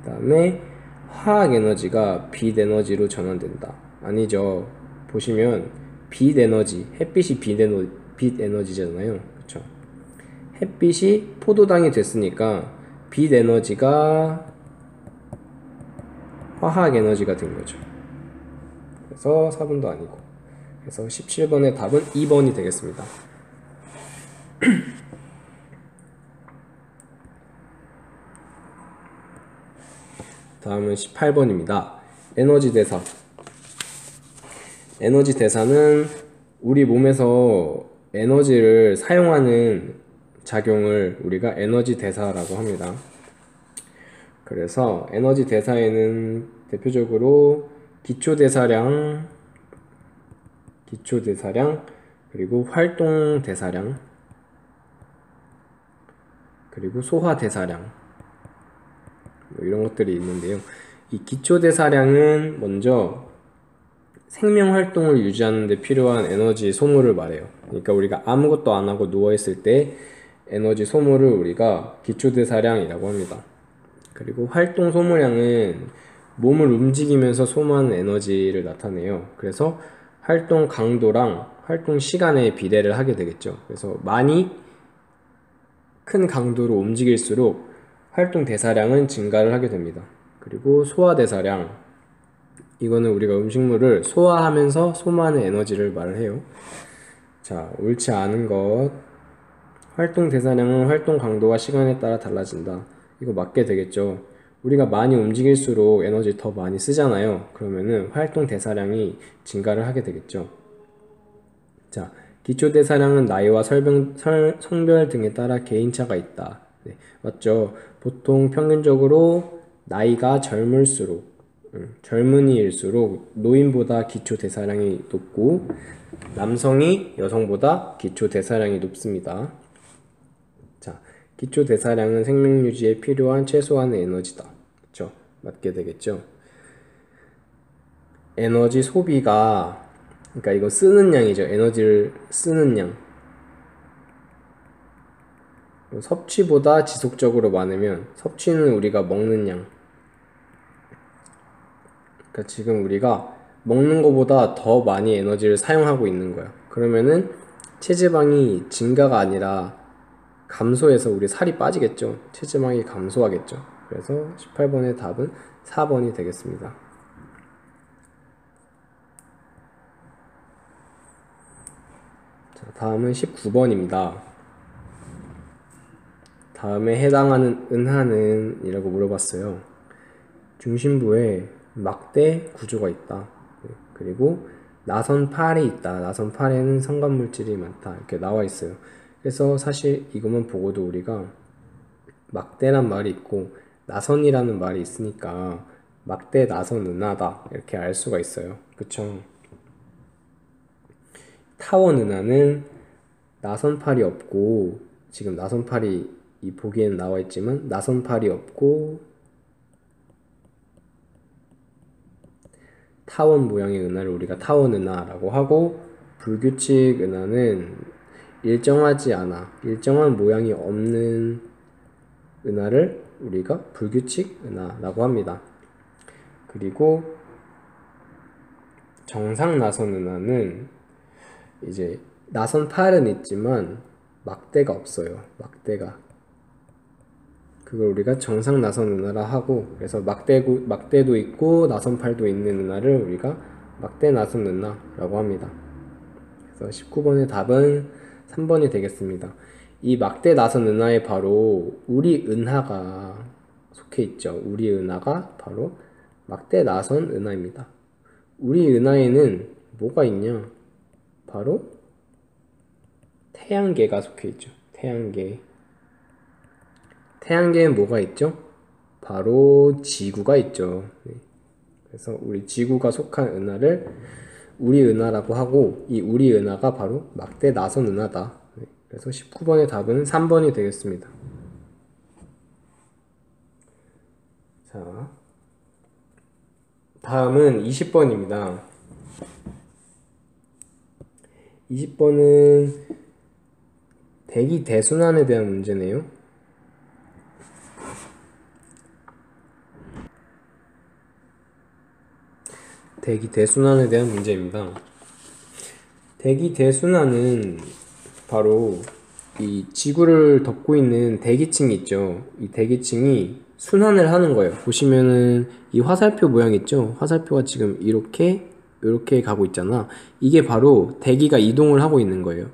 그 다음에 화학 에너지가 빛 에너지로 전환된다. 아니죠. 보시면 빛 에너지, 햇빛이 빛 에너지잖아요. 그쵸? 햇빛이 포도당이 됐으니까 빛 에너지가 화학 에너지가 된 거죠. 그래서 4번도 아니고. 그래서 17번의 답은 2번이 되겠습니다. 다음은 18번입니다. 에너지 대사. 에너지 대사는 우리 몸에서 에너지를 사용하는 작용을 우리가 에너지 대사라고 합니다. 그래서 에너지 대사에는 대표적으로 기초 대사량, 그리고 활동 대사량, 그리고 소화 대사량 뭐 이런 것들이 있는데요. 이 기초 대사량은 먼저 생명 활동을 유지하는 데 필요한 에너지 소모를 말해요. 그러니까 우리가 아무것도 안 하고 누워 있을 때 에너지 소모를 우리가 기초대사량이라고 합니다. 그리고 활동 소모량은 몸을 움직이면서 소모하는 에너지를 나타내요. 그래서 활동 강도랑 활동 시간에 비례를 하게 되겠죠. 그래서 많이 큰 강도로 움직일수록 활동 대사량은 증가를 하게 됩니다. 그리고 소화 대사량, 이거는 우리가 음식물을 소화하면서 소모하는 에너지를 말을 해요. 자, 옳지 않은 것. 활동 대사량은 활동 강도와 시간에 따라 달라진다. 이거 맞게 되겠죠. 우리가 많이 움직일수록 에너지 더 많이 쓰잖아요. 그러면은 활동 대사량이 증가를 하게 되겠죠. 자, 기초 대사량은 나이와 성별 등에 따라 개인차가 있다. 네, 맞죠. 보통 평균적으로 나이가 젊은이일수록 노인보다 기초 대사량이 높고 남성이 여성보다 기초 대사량이 높습니다. 자, 기초 대사량은 생명 유지에 필요한 최소한의 에너지다. 그렇죠? 맞게 되겠죠. 에너지 소비가, 그러니까 이거 쓰는 양이죠. 에너지를 쓰는 양. 섭취보다 지속적으로 많으면, 섭취는 우리가 먹는 양. 그러니까 지금 우리가 먹는 것보다 더 많이 에너지를 사용하고 있는 거야. 그러면은 체지방이 증가가 아니라 감소해서 우리 살이 빠지겠죠. 체지방이 감소하겠죠. 그래서 18번의 답은 4번이 되겠습니다. 자, 다음은 19번입니다. 다음에 해당하는 은하는 이라고 물어봤어요. 중심부에 막대 구조가 있다. 그리고 나선팔이 있다. 나선팔에는 성간물질이 많다. 이렇게 나와 있어요. 그래서 사실 이것만 보고도 우리가 막대란 말이 있고 나선이라는 말이 있으니까 막대 나선 은하다 이렇게 알 수가 있어요. 그쵸? 타원 은하는 나선팔이 없고, 지금 나선팔이 이 보기에는 나와 있지만 나선팔이 없고 타원 모양의 은하를 우리가 타원 은하라고 하고, 불규칙 은하는 일정하지 않아, 일정한 모양이 없는 은하를 우리가 불규칙 은하라고 합니다. 그리고 정상 나선 은하는 이제 나선팔은 있지만 막대가 없어요. 막대가. 그걸 우리가 정상 나선 은하라 하고, 그래서 막대도 있고 나선팔도 있는 은하를 우리가 막대 나선 은하라고 합니다. 그래서 19번의 답은 3번이 되겠습니다. 이 막대 나선 은하에 바로 우리 은하가 속해 있죠. 우리 은하가 바로 막대 나선 은하입니다. 우리 은하에는 뭐가 있냐? 바로 태양계가 속해 있죠. 태양계. 태양계엔 뭐가 있죠? 바로 지구가 있죠. 네. 그래서 우리 지구가 속한 은하를 우리 은하라고 하고, 이 우리 은하가 바로 막대 나선 은하다. 네. 그래서 19번의 답은 3번이 되겠습니다. 자, 다음은 20번입니다. 20번은 대기 대순환에 대한 문제네요. 대기 대순환에 대한 문제입니다. 대기 대순환은 바로 이 지구를 덮고 있는 대기층이 있죠. 이 대기층이 순환을 하는 거예요. 보시면은 이 화살표 모양 있죠? 화살표가 지금 이렇게 가고 있잖아. 이게 바로 대기가 이동을 하고 있는 거예요.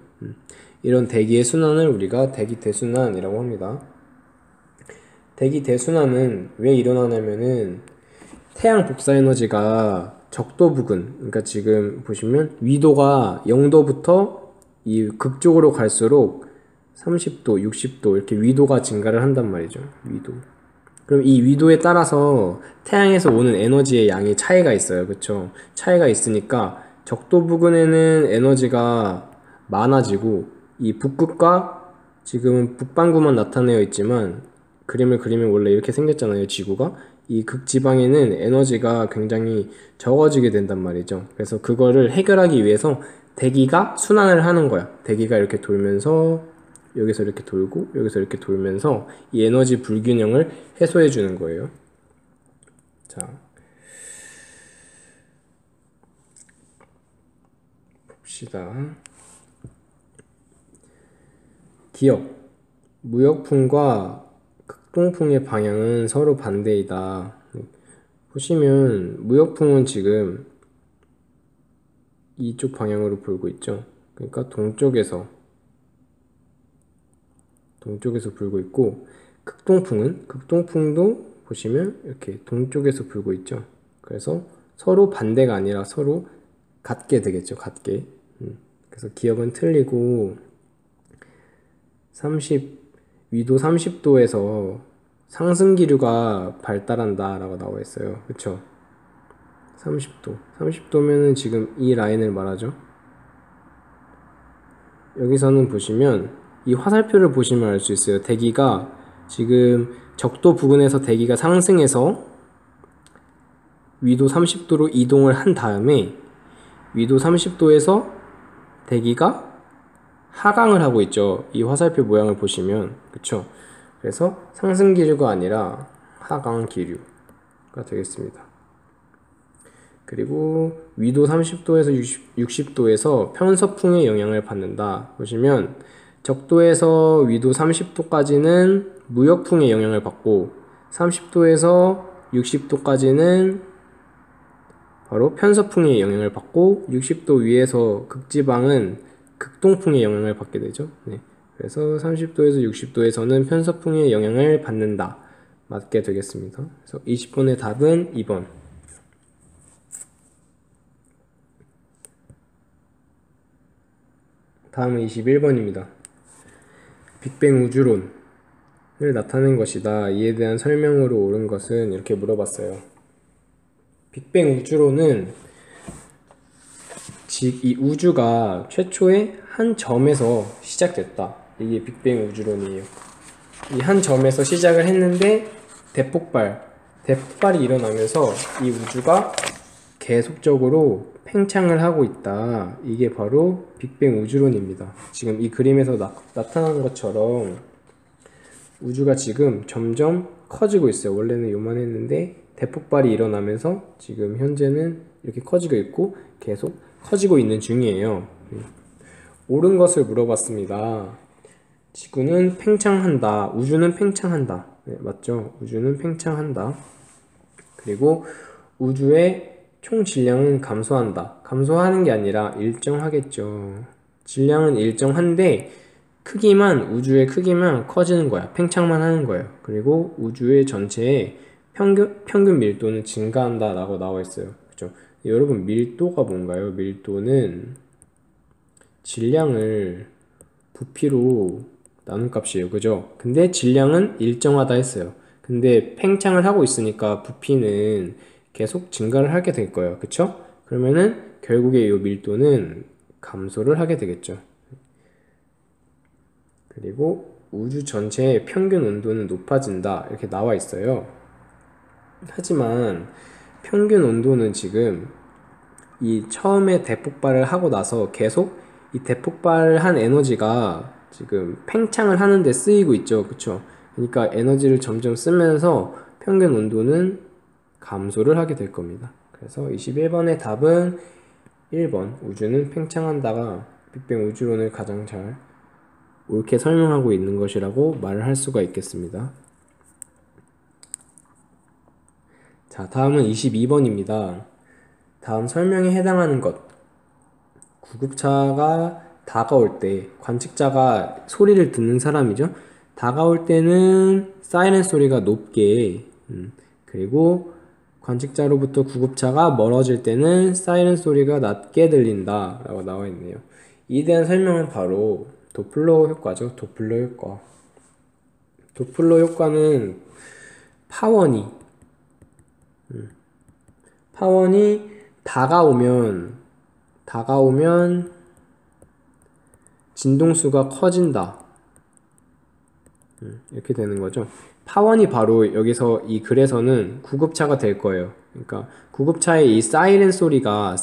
이런 대기의 순환을 우리가 대기 대순환이라고 합니다. 대기 대순환은 왜 일어나냐면은 태양 복사 에너지가 적도 부근, 그러니까 지금 보시면 위도가 0도부터 이 극쪽으로 갈수록 30도, 60도 이렇게 위도가 증가를 한단 말이죠. 위도. 그럼 이 위도에 따라서 태양에서 오는 에너지의 양의 차이가 있어요. 그쵸? 차이가 있으니까 적도 부근에는 에너지가 많아지고, 이 북극과 지금은 북반구만 나타내어 있지만 그림을 그리면 원래 이렇게 생겼잖아요. 지구가. 이 극지방에는 에너지가 굉장히 적어지게 된단 말이죠. 그래서 그거를 해결하기 위해서 대기가 순환을 하는 거야. 대기가 이렇게 돌면서 여기서 이렇게 돌고 여기서 이렇게 돌면서 이 에너지 불균형을 해소해 주는 거예요. 자, 봅시다. 기억, 무역풍과 극동풍의 방향은 서로 반대이다. 보시면 무역풍은 지금 이쪽 방향으로 불고 있죠. 그러니까 동쪽에서 불고 있고, 극동풍도 보시면 이렇게 동쪽에서 불고 있죠. 그래서 서로 반대가 아니라 서로 같게 되겠죠. 같게. 그래서 기억은 틀리고, 위도 30도에서 상승기류가 발달한다 라고 나와 있어요. 그쵸? 30도면은 지금 이 라인을 말하죠. 여기서는 보시면 이 화살표를 보시면 알 수 있어요. 대기가 지금 적도 부근에서 대기가 상승해서 위도 30도로 이동을 한 다음에 위도 30도에서 대기가 하강을 하고 있죠. 이 화살표 모양을 보시면. 그쵸? 그래서 상승 기류가 아니라 하강 기류가 되겠습니다. 그리고 위도 30도에서 60도에서 편서풍의 영향을 받는다. 보시면 적도에서 위도 30도까지는 무역풍의 영향을 받고 30도에서 60도까지는 바로 편서풍의 영향을 받고 60도 위에서 극지방은 극동풍의 영향을 받게 되죠. 네. 그래서 30도에서 60도에서는 편서풍의 영향을 받는다. 맞게 되겠습니다. 그래서 20번의 답은 2번. 다음은 21번입니다. 빅뱅 우주론을 나타낸 것이다. 이에 대한 설명으로 옳은 것은 이렇게 물어봤어요. 빅뱅 우주론은 즉 이 우주가 최초의 한 점에서 시작됐다. 이게 빅뱅 우주론이에요. 이 한 점에서 시작을 했는데 대폭발이 일어나면서 이 우주가 계속적으로 팽창을 하고 있다. 이게 바로 빅뱅 우주론입니다. 지금 이 그림에서 나타난 것처럼 우주가 지금 점점 커지고 있어요. 원래는 요만했는데 대폭발이 일어나면서 지금 현재는 이렇게 커지고 있고 계속 커지고 있는 중이에요. 옳은 것을 물어봤습니다. 지구는 팽창한다. 우주는 팽창한다. 네, 맞죠? 우주는 팽창한다. 그리고 우주의 총 질량은 감소한다. 감소하는 게 아니라 일정하겠죠. 질량은 일정한데 우주의 크기만 커지는 거야. 팽창만 하는 거예요. 그리고 우주의 전체의 평균 밀도는 증가한다 라고 나와 있어요. 그렇죠? 여러분, 밀도가 뭔가요? 밀도는 질량을 부피로 나눈 값이에요. 그죠? 근데 질량은 일정하다 했어요. 근데 팽창을 하고 있으니까 부피는 계속 증가를 하게 될 거예요. 그쵸? 그러면은 결국에 이 밀도는 감소를 하게 되겠죠. 그리고 우주 전체의 평균 온도는 높아진다. 이렇게 나와 있어요. 하지만 평균 온도는 지금 이 처음에 대폭발을 하고 나서 계속 이 대폭발을 한 에너지가 지금 팽창을 하는데 쓰이고 있죠. 그쵸? 그러니까 에너지를 점점 쓰면서 평균 온도는 감소를 하게 될 겁니다. 그래서 21번의 답은 1번. 우주는 팽창한다가 빅뱅 우주론을 가장 잘 옳게 설명하고 있는 것이라고 말을 할 수가 있겠습니다. 자, 다음은 22번입니다. 다음 설명에 해당하는 것. 구급차가 다가올 때, 관측자가 소리를 듣는 사람이죠. 다가올 때는 사이렌 소리가 높게, 그리고 관측자로부터 구급차가 멀어질 때는 사이렌 소리가 낮게 들린다 라고 나와 있네요. 이에 대한 설명은 바로 도플러 효과죠. 도플러 효과. 도플러 효과는 파원이 다가오면 진동수가 커진다. 이렇게 되는 거죠. 파원이 바로 여기서 이 글에서는 구급차가 될 거예요. 그러니까 구급차의 이 사이렌 소리가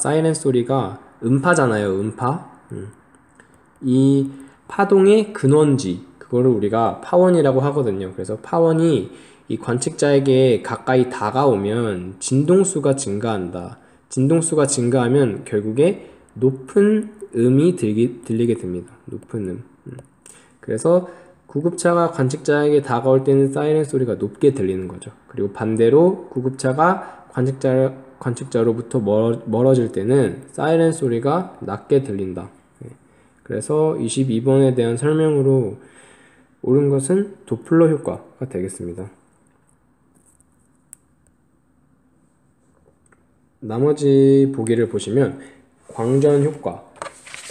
음파잖아요. 음파. 이 파동의 근원지, 그거를 우리가 파원이라고 하거든요. 그래서 파원이 이 관측자에게 가까이 다가오면 진동수가 증가한다. 진동수가 증가하면 결국에 높은 음이 들리게 됩니다. 높은 음. 그래서 구급차가 관측자에게 다가올 때는 사이렌 소리가 높게 들리는 거죠. 그리고 반대로 구급차가 관측자로부터 멀어질 때는 사이렌 소리가 낮게 들린다. 그래서 22번에 대한 설명으로 옳은 것은 도플러 효과가 되겠습니다. 나머지 보기를 보시면 광전 효과.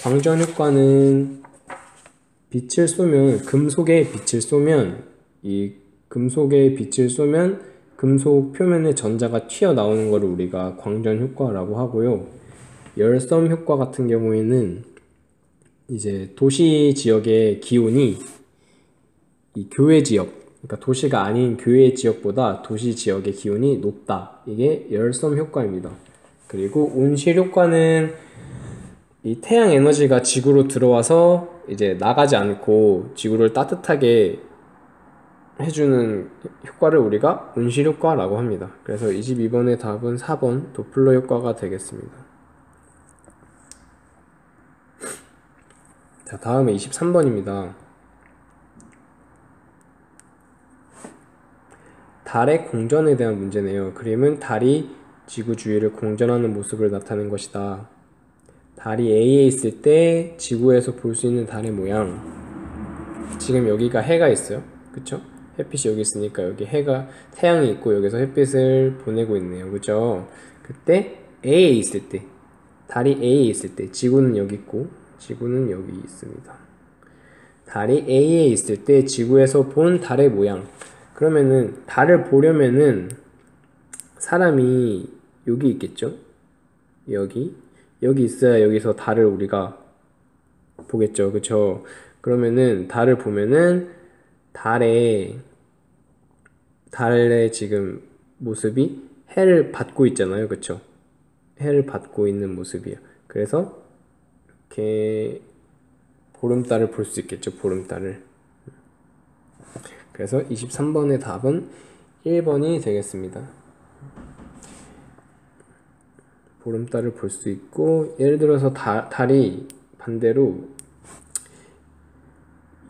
광전 효과는 빛을 쏘면, 금속에 빛을 쏘면, 이 금속에 빛을 쏘면 금속 표면에 전자가 튀어나오는 것을 우리가 광전 효과라고 하고요. 열섬 효과 같은 경우에는 이제 도시 지역의 기온이 이 교외 지역, 그러니까 도시가 아닌 교외 지역보다 도시 지역의 기온이 높다. 이게 열섬 효과입니다. 그리고 온실 효과는 이 태양 에너지가 지구로 들어와서 이제 나가지 않고 지구를 따뜻하게 해주는 효과를 우리가 온실 효과라고 합니다. 그래서 22번의 답은 4번 도플러 효과가 되겠습니다. 자, 다음에 23번입니다. 달의 공전에 대한 문제네요. 그림은 달이 지구 주위를 공전하는 모습을 나타낸 것이다. 달이 A에 있을 때 지구에서 볼 수 있는 달의 모양. 지금 여기가 해가 있어요. 그쵸? 햇빛이 여기 있으니까 여기 해가, 태양이 있고 여기서 햇빛을 보내고 있네요. 그죠? 그때 A에 있을 때, 달이 A에 있을 때, 지구는 여기 있고 지구는 여기 있습니다. 달이 A에 있을 때 지구에서 본 달의 모양. 그러면은 달을 보려면은 사람이 여기 있겠죠? 여기 있어야 여기서 달을 우리가 보겠죠. 그쵸? 그러면은 달을 보면은 달의 지금 모습이 해를 받고 있잖아요. 그쵸? 해를 받고 있는 모습이에요. 그래서 이렇게 보름달을 볼 수 있겠죠. 보름달을. 그래서 23번의 답은 1번이 되겠습니다. 보름달을 볼 수 있고, 예를 들어서 달이 반대로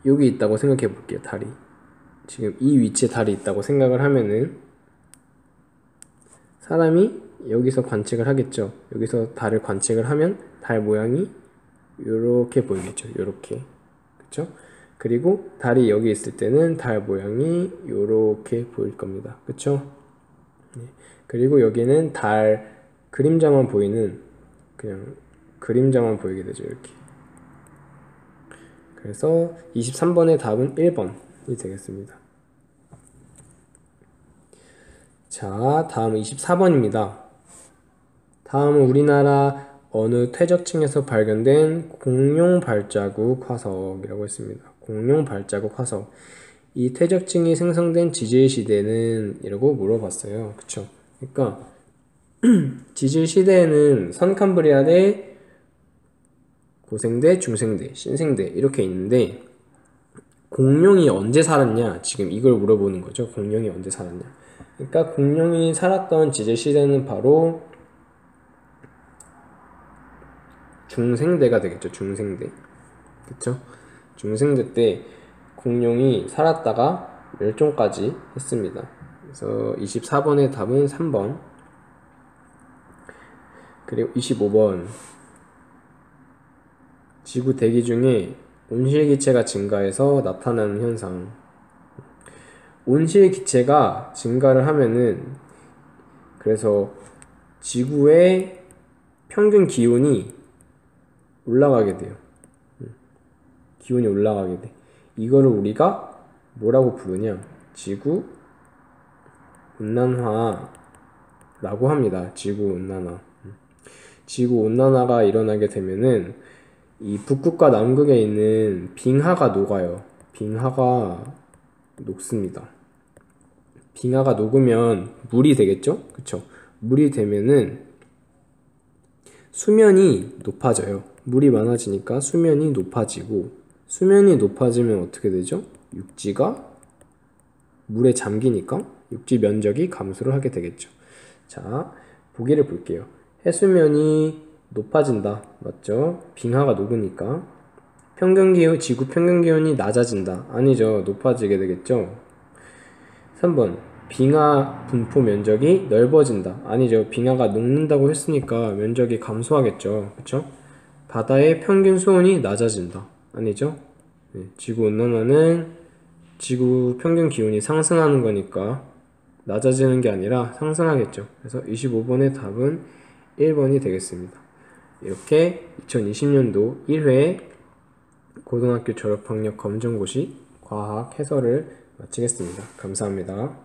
여기 있다고 생각해 볼게요. 달이 지금 이 위치에 달이 있다고 생각을 하면은 사람이 여기서 관측을 하겠죠. 여기서 달을 관측을 하면 달 모양이 요렇게 보이겠죠. 요렇게. 그쵸? 그리고 달이 여기 있을 때는 달 모양이 요렇게 보일 겁니다. 그쵸? 네. 그리고 여기는 달 그림자만 보이는, 그냥 그림자만 보이게 되죠. 이렇게. 그래서 23번의 답은 1번이 되겠습니다. 자, 다음은 24번입니다. 다음은 우리나라 어느 퇴적층에서 발견된 공룡 발자국 화석이라고 했습니다. 공룡 발자국 화석. 이 퇴적층이 생성된 지질 시대는? 이라고 물어봤어요. 그쵸? 그러니까 지질 시대에는 선캄브리아대, 고생대, 중생대, 신생대 이렇게 있는데 공룡이 언제 살았냐? 지금 이걸 물어보는 거죠. 공룡이 언제 살았냐? 그러니까 공룡이 살았던 지질 시대는 바로 중생대가 되겠죠. 중생대. 그쵸? 중생대 때 공룡이 살았다가 멸종까지 했습니다. 그래서 24번의 답은 3번. 그리고 25번. 지구 대기 중에 온실기체가 증가해서 나타나는 현상. 온실기체가 증가를 하면은, 그래서 지구의 평균 기온이 올라가게 돼요. 기온이 올라가게 돼. 이거를 우리가 뭐라고 부르냐? 지구 온난화라고 합니다. 지구 온난화. 지구 온난화가 일어나게 되면은 이 북극과 남극에 있는 빙하가 녹아요. 빙하가 녹습니다. 빙하가 녹으면 물이 되겠죠? 그쵸? 물이 되면은 수면이 높아져요. 물이 많아지니까 수면이 높아지고, 수면이 높아지면 어떻게 되죠? 육지가 물에 잠기니까 육지 면적이 감소를 하게 되겠죠. 자, 보기를 볼게요. 해수면이 높아진다. 맞죠? 빙하가 녹으니까. 지구 평균 기온이 낮아진다. 아니죠. 높아지게 되겠죠. 3번. 빙하 분포 면적이 넓어진다. 아니죠. 빙하가 녹는다고 했으니까 면적이 감소하겠죠. 그쵸? 바다의 평균 수온이 낮아진다. 아니죠. 네, 지구 온난화는 지구 평균 기온이 상승하는 거니까 낮아지는 게 아니라 상승하겠죠. 그래서 25번의 답은 1번이 되겠습니다. 이렇게 2020년도 1회 고등학교 졸업학력 검정고시 과학 해설을 마치겠습니다. 감사합니다.